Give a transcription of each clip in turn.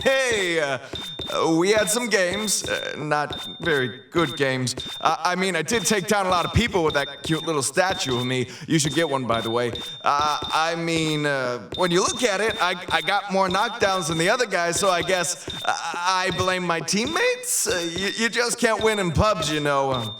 Hey, we had some games. Not very good games. I did take down a lot of people with that cute little statue of me. You should get one, by the way. When you look at it, I got more knockdowns than the other guys, so I guess I blame my teammates? You just can't win in pubs, you know.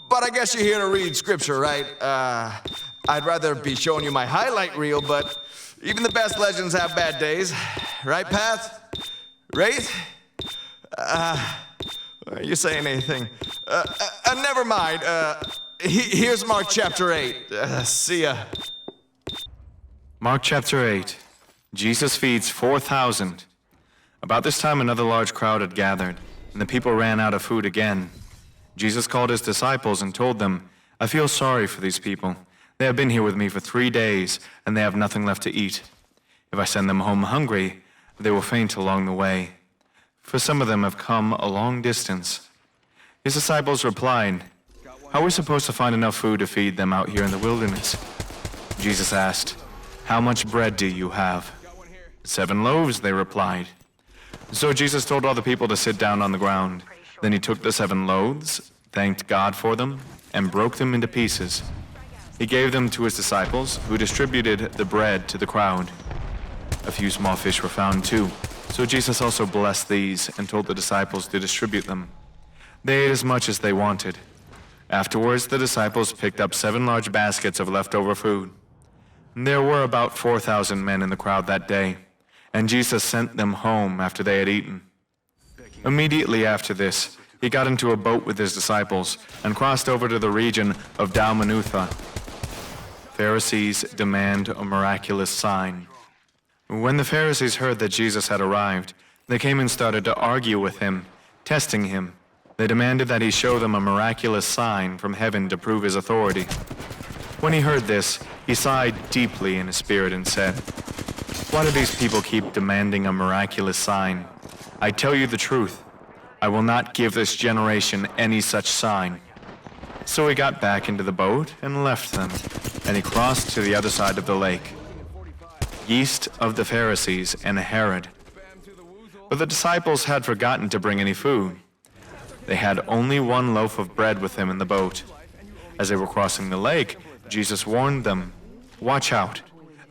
But I guess you're here to read scripture, right? I'd rather be showing you my highlight reel, but even the best legends have bad days. Right, Path? Right? You saying anything? Never mind. Here's Mark chapter 8. See ya. Mark chapter 8. Jesus feeds 4,000. About this time another large crowd had gathered, and the people ran out of food again. Jesus called his disciples and told them, "I feel sorry for these people. They have been here with me for 3 days, and they have nothing left to eat. If I send them home hungry, they will faint along the way, for some of them have come a long distance." His disciples replied, "How are we supposed to find enough food to feed them out here in the wilderness?" Jesus asked, "How much bread do you have?" 7 loaves, they replied. So Jesus told all the people to sit down on the ground. Then he took the 7 loaves, thanked God for them, and broke them into pieces. He gave them to his disciples, who distributed the bread to the crowd. A few small fish were found too, so Jesus also blessed these and told the disciples to distribute them. They ate as much as they wanted. Afterwards, the disciples picked up 7 large baskets of leftover food. There were about 4,000 men in the crowd that day, and Jesus sent them home after they had eaten. Immediately after this, he got into a boat with his disciples and crossed over to the region of Dalmanutha. Pharisees demand a miraculous sign. When the Pharisees heard that Jesus had arrived, they came and started to argue with him, testing him. They demanded that he show them a miraculous sign from heaven to prove his authority. When he heard this, he sighed deeply in his spirit and said, "Why do these people keep demanding a miraculous sign? I tell you the truth, I will not give this generation any such sign." So he got back into the boat and left them, and he crossed to the other side of the lake, east of the Pharisees and Herod. But the disciples had forgotten to bring any food. They had only 1 loaf of bread with them in the boat. As they were crossing the lake, Jesus warned them, "Watch out,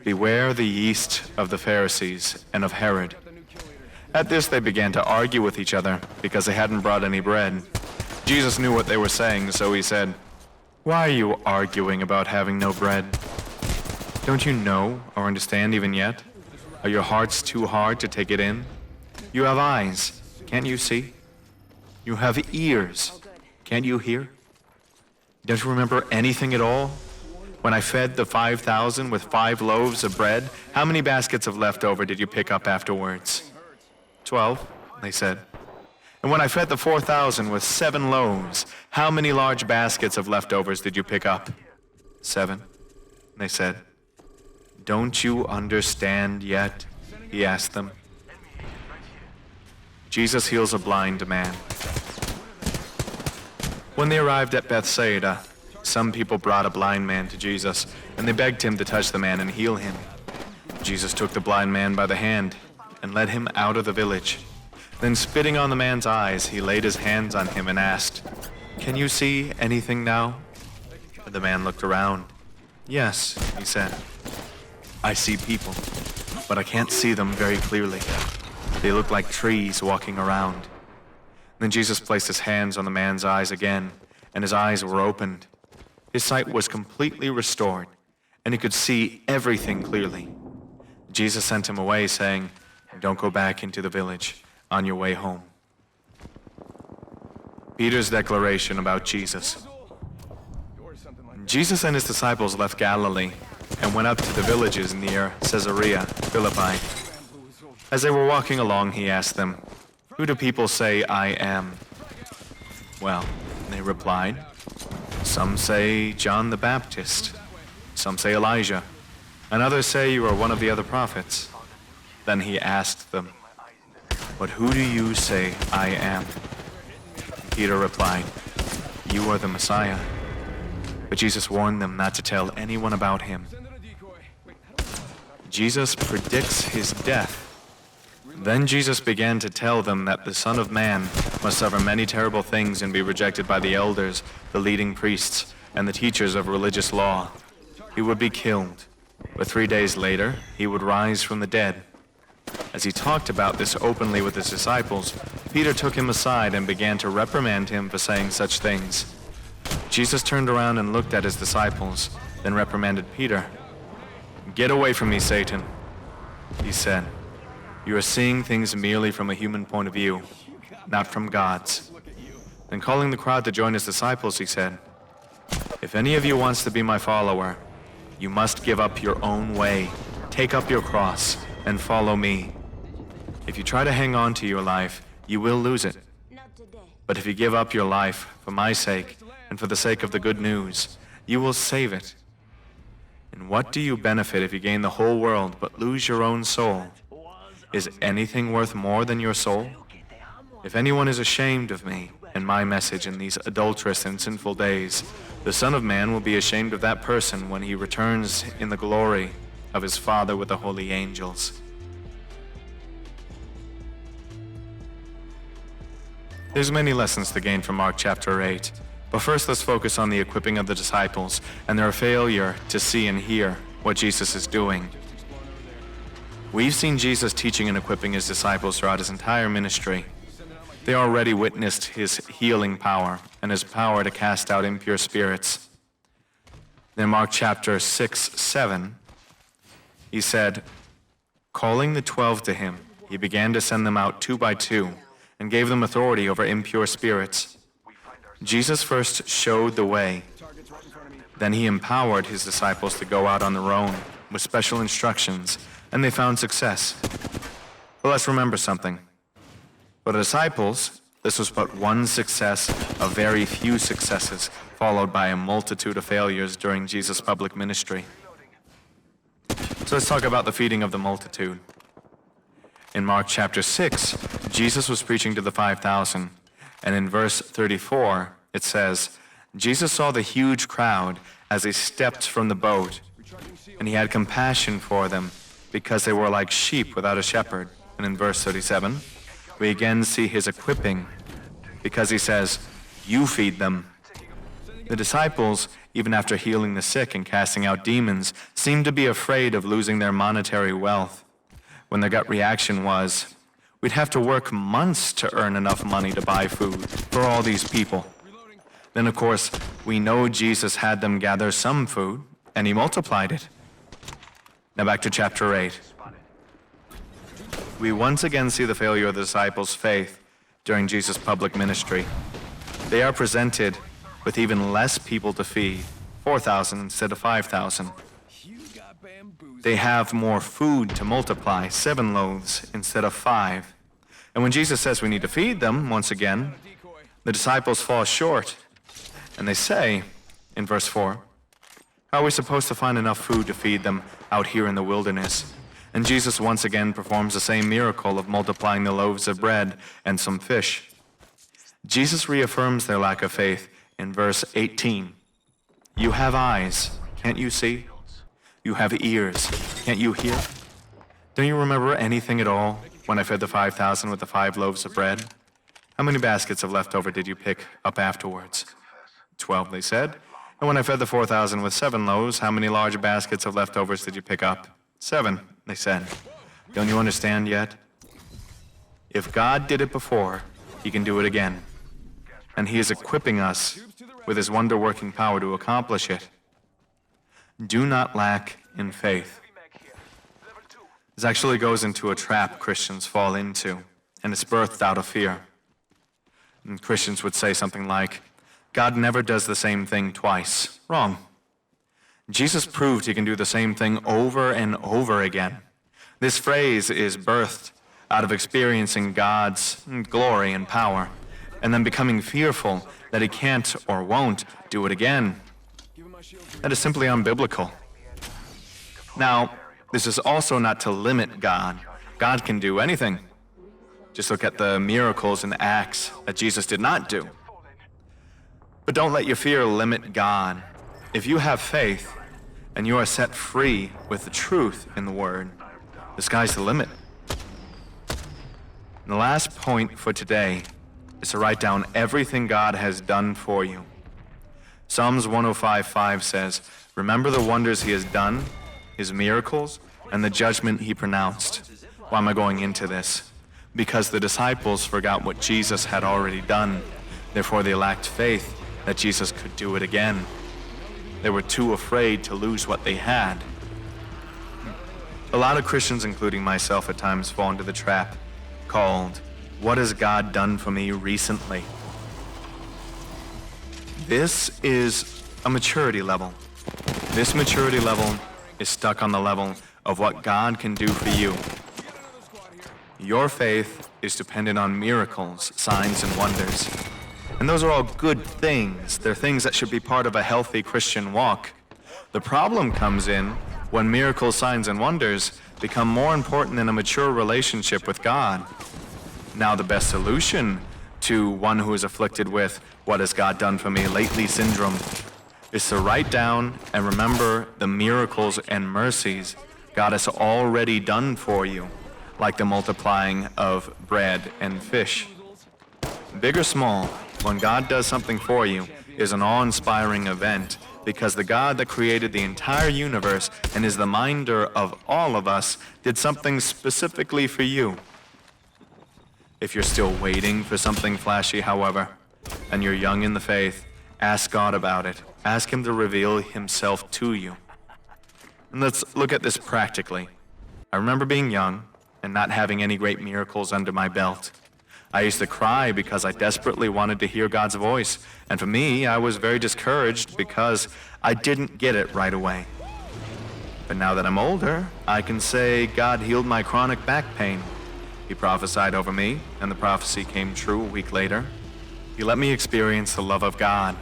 beware the yeast of the Pharisees and of Herod." At this they began to argue with each other because they hadn't brought any bread. Jesus knew what they were saying, so he said, "Why are you arguing about having no bread? Don't you know or understand even yet? Are your hearts too hard to take it in? You have eyes, can't you see? You have ears, can't you hear? Don't you remember anything at all? When I fed the 5,000 with 5 loaves of bread, how many baskets of leftover did you pick up afterwards?" 12, they said. "And when I fed the 4,000 with 7 loaves, how many large baskets of leftovers did you pick up?" 7, they said. "Don't you understand yet?" he asked them. Jesus heals a blind man. When they arrived at Bethsaida, some people brought a blind man to Jesus, and they begged him to touch the man and heal him. Jesus took the blind man by the hand and led him out of the village. Then, spitting on the man's eyes, he laid his hands on him and asked, "Can you see anything now?" The man looked around. "Yes," he said. "I see people, but I can't see them very clearly. They look like trees walking around." Then Jesus placed his hands on the man's eyes again, and his eyes were opened. His sight was completely restored, and he could see everything clearly. Jesus sent him away, saying, "Don't go back into the village on your way home." Peter's declaration about Jesus. Jesus and his disciples left Galilee and went up to the villages near Caesarea Philippi. As they were walking along, he asked them, "Who do people say I am?" "Well," they replied, "some say John the Baptist, some say Elijah, and others say you are one of the other prophets." Then he asked them, "But who do you say I am?" Peter replied, "You are the Messiah." But Jesus warned them not to tell anyone about him. Jesus predicts his death. Then Jesus began to tell them that the Son of Man must suffer many terrible things and be rejected by the elders, the leading priests, and the teachers of religious law. He would be killed, but 3 days later, he would rise from the dead. As he talked about this openly with his disciples, Peter took him aside and began to reprimand him for saying such things. Jesus turned around and looked at his disciples, then reprimanded Peter. "Get away from me, Satan," he said. "You are seeing things merely from a human point of view, not from God's." Then calling the crowd to join his disciples, he said, "If any of you wants to be my follower, you must give up your own way, take up your cross, and follow me. If you try to hang on to your life, you will lose it. But if you give up your life for my sake and for the sake of the good news, you will save it. And what do you benefit if you gain the whole world but lose your own soul? Is anything worth more than your soul? If anyone is ashamed of me and my message in these adulterous and sinful days, the Son of Man will be ashamed of that person when he returns in the glory of his Father with the holy angels." There's many lessons to gain from Mark chapter 8, but first let's focus on the equipping of the disciples and their failure to see and hear what Jesus is doing. We've seen Jesus teaching and equipping his disciples throughout his entire ministry. They already witnessed his healing power and his power to cast out impure spirits. In Mark chapter 6-7, he said, "Calling the 12 to him, he began to send them out 2 by 2 and gave them authority over impure spirits." Jesus first showed the way. Then he empowered his disciples to go out on their own with special instructions, and they found success. But let's remember something. For the disciples, this was but one success of very few successes, followed by a multitude of failures during Jesus' public ministry. So let's talk about the feeding of the multitude. In Mark chapter 6, Jesus was preaching to the 5,000, and in verse 34, it says, "Jesus saw the huge crowd as they stepped from the boat, and he had compassion for them, because they were like sheep without a shepherd." And in verse 37, we again see his equipping, because he says, "You feed them." The disciples, even after healing the sick and casting out demons, seemed to be afraid of losing their monetary wealth, when their gut reaction was, "We'd have to work months to earn enough money to buy food for all these people." Then, of course, we know Jesus had them gather some food, and he multiplied it. Now back to chapter 8. We once again see the failure of the disciples' faith during Jesus' public ministry. They are presented with even less people to feed, 4,000 instead of 5,000. They have more food to multiply, 7 loaves instead of 5. And when Jesus says we need to feed them, once again, the disciples fall short. And they say, in verse 4, "How are we supposed to find enough food to feed them out here in the wilderness?" And Jesus once again performs the same miracle of multiplying the loaves of bread and some fish. Jesus reaffirms their lack of faith in verse 18. "You have eyes, can't you see? You have ears, can't you hear? Don't you remember anything at all when I fed the 5,000 with the 5 loaves of bread? How many baskets of leftover did you pick up afterwards?" 12, they said. "And when I fed the 4,000 with 7 loaves, how many large baskets of leftovers did you pick up?" 7, they said. "Don't you understand yet? If God did it before, he can do it again. And he is equipping us with his wonder-working power to accomplish it. Do not lack in faith." This actually goes into a trap Christians fall into, and it's birthed out of fear. And Christians would say something like, "God never does the same thing twice." Wrong. Jesus proved he can do the same thing over and over again. This phrase is birthed out of experiencing God's glory and power, and then becoming fearful that he can't or won't do it again. That is simply unbiblical. Now, this is also not to limit God. God can do anything. Just look at the miracles and acts that Jesus did not do. But don't let your fear limit God. If you have faith and you are set free with the truth in the Word, the sky's the limit. And the last point for today is to write down everything God has done for you. Psalms 105:5 says, "Remember the wonders he has done, his miracles, and the judgment he pronounced." Why am I going into this? Because the disciples forgot what Jesus had already done. Therefore, they lacked faith that Jesus could do it again. They were too afraid to lose what they had. A lot of Christians, including myself at times, fall into the trap called, "What has God done for me recently?" This is a maturity level. This maturity level is stuck on the level of what God can do for you. Your faith is dependent on miracles, signs, and wonders. And those are all good things. They're things that should be part of a healthy Christian walk. The problem comes in when miracles, signs, and wonders become more important than a mature relationship with God. Now, the best solution to one who is afflicted with "what has God done for me lately" syndrome is to write down and remember the miracles and mercies God has already done for you, like the multiplying of bread and fish. Big or small, when God does something for you is an awe-inspiring event, because the God that created the entire universe and is the minder of all of us did something specifically for you. If you're still waiting for something flashy, however, and you're young in the faith, ask God about it. Ask him to reveal himself to you. And let's look at this practically. I remember being young and not having any great miracles under my belt. I used to cry because I desperately wanted to hear God's voice. And for me, I was very discouraged because I didn't get it right away. But now that I'm older, I can say God healed my chronic back pain. He prophesied over me, and the prophecy came true a week later. He let me experience the love of God.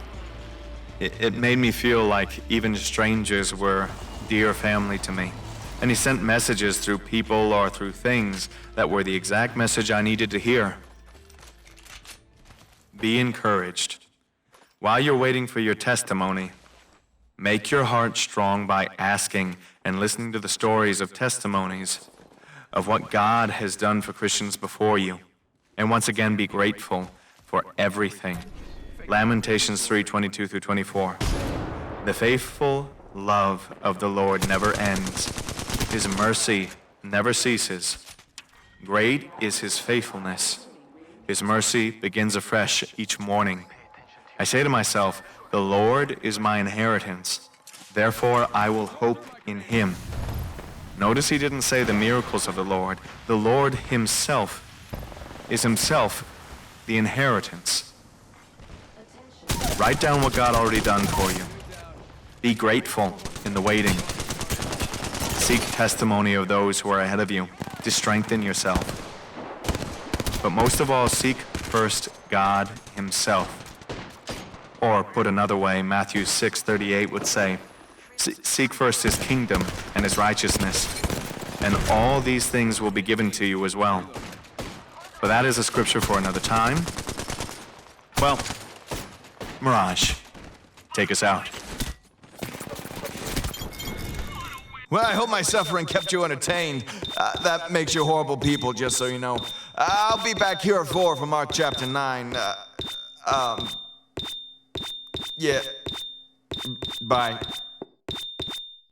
It made me feel like even strangers were dear family to me. And he sent messages through people or through things that were the exact message I needed to hear. Be encouraged. While you're waiting for your testimony, make your heart strong by asking and listening to the stories of testimonies of what God has done for Christians before you. And once again, be grateful for everything. Lamentations 3:22 through 24. The faithful love of the Lord never ends. His mercy never ceases. Great is his faithfulness. His mercy begins afresh each morning. I say to myself, the Lord is my inheritance. Therefore, I will hope in him. Notice he didn't say the miracles of the Lord. The Lord himself is himself the inheritance. Write down what God already done for you. Be grateful in the waiting. Seek testimony of those who are ahead of you to strengthen yourself. But most of all, seek first God himself. Or put another way, Matthew 6:38 would say, seek first his kingdom and his righteousness, and all these things will be given to you as well. But that is a scripture for another time. Well, Mirage, take us out. Well, I hope my suffering kept you entertained. That makes you horrible people, just so you know. I'll be back here at 4 for Mark chapter 9. Yeah. Bye.